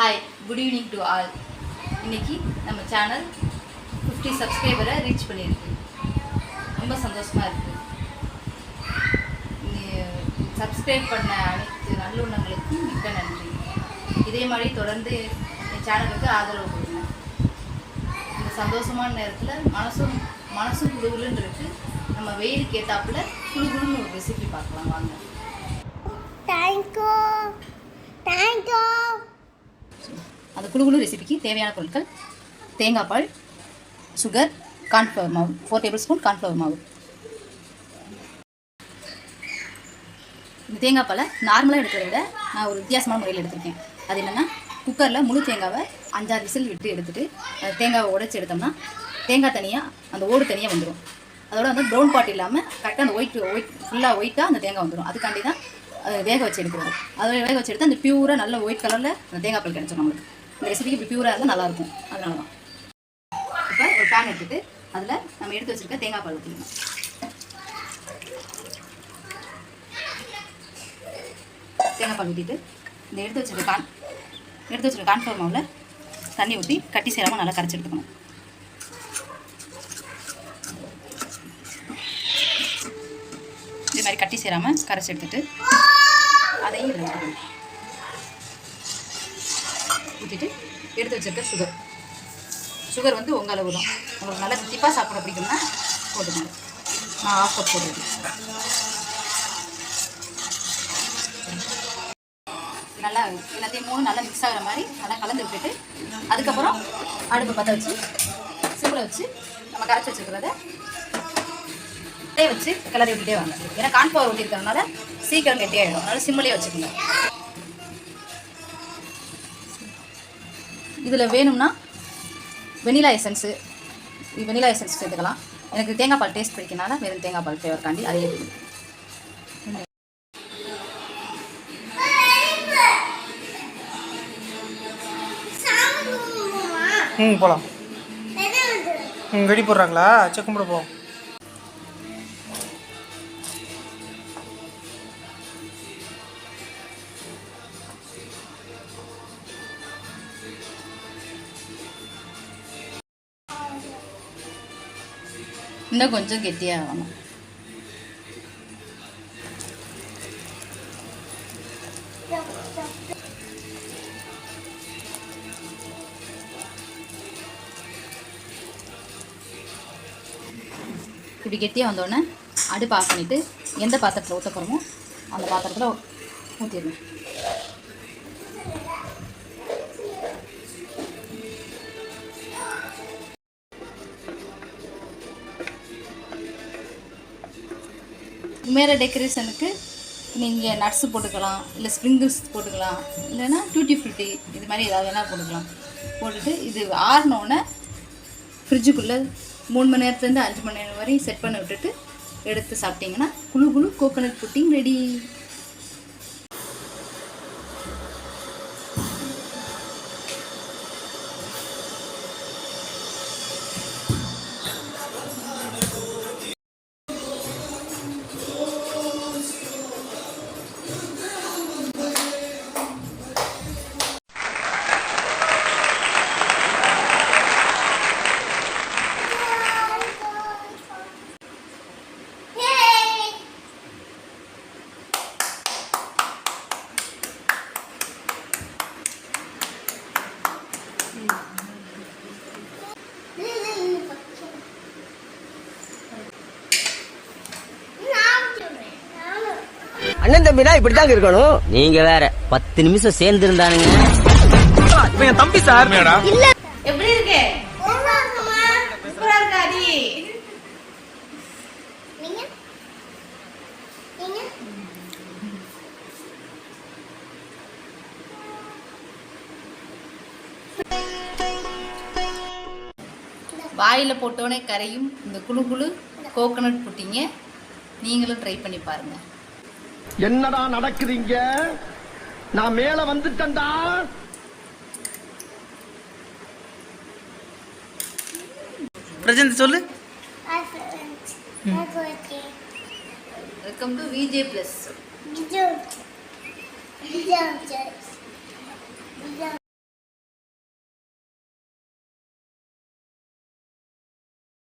Hi, good evening to all. இன்றைக்கி நம்ம channel 50 சப்ஸ்கிரைபரை reach பண்ணியிருக்கு. ரொம்ப சந்தோஷமாக இருக்குது. சப்ஸ்கிரைப் பண்ண அனைத்து நல்லுள்ளங்களுக்கும் மிக்க நன்றி. இதே மாதிரி தொடர்ந்து என் சேனலுக்கு ஆதரவு கொடுங்க. இந்த சந்தோஷமான நேரத்தில் மனசும் குழுகுலுன்னு இருக்குது. நம்ம வெயிலுக்கு ஏற்றாப்புல குழுகுலுன்னு ஒரு ரெசிபி பார்க்கலாம் வாங்க. தேங்க்யூ. அந்த குழுகுலு ரெசிபிக்கு தேவையான பொருட்கள்: தேங்காய் பால், சுகர், கார்ன்ஃப்ளவர் மாவு 4 டேபிள் ஸ்பூன் கார்ன்ஃப்ளவர் மாவு. இந்த தேங்காய் பாலை நார்மலாக எடுக்கிறத விட நான் ஒரு வித்தியாசமான முறையில் எடுத்திருக்கேன். அது என்னென்னா, குக்கரில் முழு தேங்காவை 5-6 விசில் விட்டு எடுத்துகிட்டு தேங்காவை உடைச்சி எடுத்தோம்னா தேங்காய் தனியாக அந்த ஓடு தனியாக வந்துடும். அதோட வந்து ப்ரௌன் பாட் இல்லாமல் கரெக்டாக அந்த ஒயிட் ஃபுல்லாக ஒயிட்டாக அந்த தேங்காய் வந்துடும். அதுக்காண்டி தான் வேக வச்சு எடுக்கிறது. அதை வேக வச்சு எடுத்து அந்த பியூராக நல்ல ஒயிட் கலரில் அந்த தேங்காய் பால் கிடச்சிடும் நம்மளுக்கு. இந்த ரெசிபிக்கு இப்படி பியூராக இருந்தால் நல்லாயிருக்கும். அதனால தான் இப்போ ஒரு பேன் எடுத்துகிட்டு அதில் நம்ம எடுத்து வச்சுருக்க தேங்காய் பால் ஊற்றிக்கணும். தேங்காய் பால் ஊற்றிட்டு இந்த எடுத்து வச்சுருக்க கார்ன்ஃப்ளவர் மாவில் தண்ணி ஊற்றி கட்டி சேராமல் நல்லா கரைச்சி எடுத்துக்கணும். இதே மாதிரி கட்டி சேராமல் கரைச்சி எடுத்துட்டு அதையும் இதில் ஊற்றிட்டு எடுத்து வச்சுருக்க சுகர் வந்து உங்கள் அளவு தான். உங்களுக்கு நல்லா திப்பாக சாப்பிட பிடிக்கும்னா போட்டுக்கணும். நான் 1/2 கப் போட்டுருக்கேன். நல்லா எல்லாத்தையும் நல்லா மிக்ஸ் ஆகிற மாதிரி நல்லா கலந்து விட்டுட்டு அதுக்கப்புறம் அடுப்பு பற்ற வச்சு சிம்மில் வச்சு நம்ம கரைச்சி வச்சுருக்கிறத வச்சு கிளறி விட்டுட்டே வாங்க. ஏன்னா கார்ன்ஃப்ளவர் ஊற்றிருக்கிறதுனால சீக்கிரம் கெட்டியாகிடும். அதனால சிம்மிலே வச்சுக்கோங்க. இதில் வேணும்னா வெனிலா எசன்ஸு சேர்த்துக்கலாம். எனக்கு தேங்காய் பால் டேஸ்ட் பிடிக்கனால வெறும் தேங்காய் பால் ஃப்ளேவர் காண்டி அதையே பிடிக்கும். போகலாம். வெடி போடுறாங்களா? செக் கும்பிட போ. இன்னும் கொஞ்சம் கெட்டியாக ஆகணும். இப்படி கெட்டியாக வந்தோடனே அடுப்பு ஆஃப் பண்ணிவிட்டு எந்த பாத்திரத்தில் ஊற்ற போகிறோமோ அந்த பாத்திரத்தில் ஊற்றிடணும். மேலே டெக்கரேஷனுக்கு நீங்கள் நட்ஸு போட்டுக்கலாம், இல்லை ஸ்ப்ரிங்கிள்ஸ் போட்டுக்கலாம், இல்லைன்னா டூட்டி ஃப்ரூட்டி இது மாதிரி ஏதாவது வேணால் போட்டுக்கலாம். போட்டுட்டு இது ஆறினோடனே ஃப்ரிட்ஜுக்குள்ளே 3 மணி நேரத்துலேருந்து 5 மணி நேரம் வரையும் செட் பண்ணி விட்டுட்டு எடுத்து சாப்பிட்டிங்கன்னா குழு கோகோனட் புட்டிங் ரெடி. அண்ணன் தம்பினா இப்படிதாங்க இருக்கணும். நீங்க வேற 10 நிமிஷம் சேர்ந்து இருந்தானுங்க. என் தம்பி சார். எப்படி இருக்கு? சூப்பரா இருக்காடி. வாயில் போட்டோன்னே கரையும் இந்த குழு கோகோனட் புட்டிங்க நீங்களும் ட்ரை பண்ணி பாருங்கள். என்னடா நடக்குதுங்க? நான் மேல வந்துட்டேன்டா. பிரஜந்த் சொல்லு. Welcome to VJ Plus.